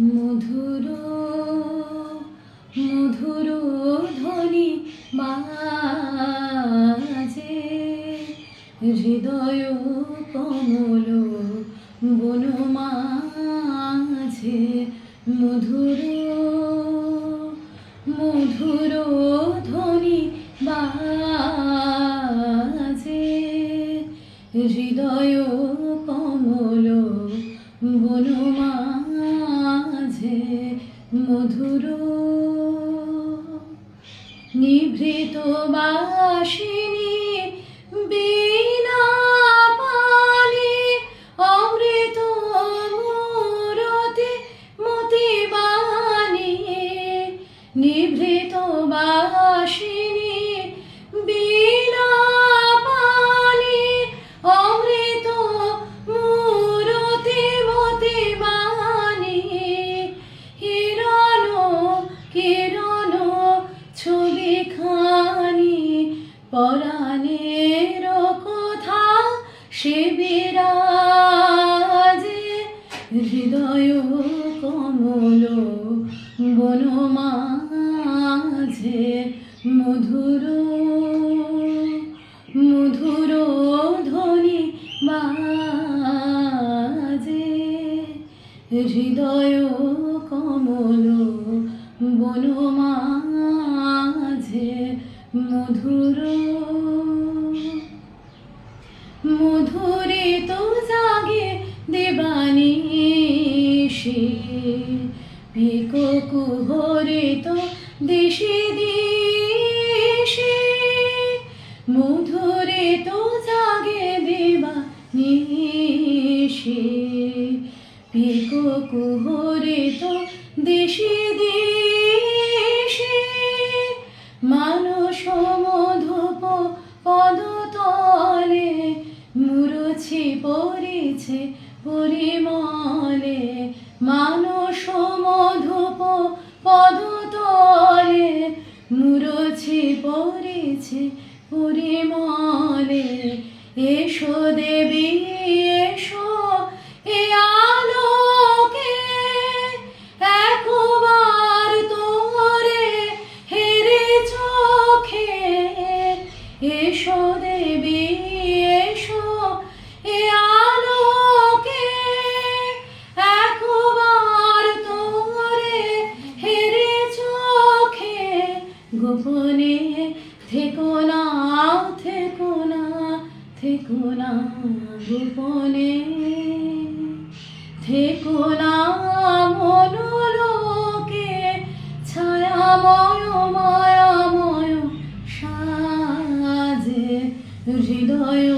মধুর মধুর ধ্বনি বাজে হৃদয় কমল বন মাঝে। মধুর মধুর ধ্বনি বাজে হৃদয় কমল বন মাঝে। মধুর নিভৃত বাসিনী বীণা পানি অমৃত মূরতি মতি বাণী। নিভৃত বাসিনী বীণা পানি অমৃত মূরতি মতি বাণী। হিরণ কিরণ ছবি খানি পরাণের কথা সে বিরাজে হৃদয় কমল বন মাঝে। মধুর মধুর ধ্বনি বাজে হৃদয় কমল বন মাঝে। মধুর মধুরিত জাগে দিবানিশি পিকো কুহরিত দিশি দিশি। মধুরিত জাগে দিবানিশি পিকো কুহরিত দিশি দিশি। মানস মধুপ পদতলে মুরছি পড়িছে পরিমলে। মানস মধুপ পদতলে মুরছি পড়িছে পরিমলে। এসো দেবী এসো এ আলোকে একবার তোরে হেরে চোখে। এসো দেবী এসো এ আলোকে একবার তোরে হেরে চোখে। গোপনে থেকো না থেকো না থেকো না গোপনে থেকো না মনোলোকে। ছায়াময় মায়াময় সাজে হৃদয়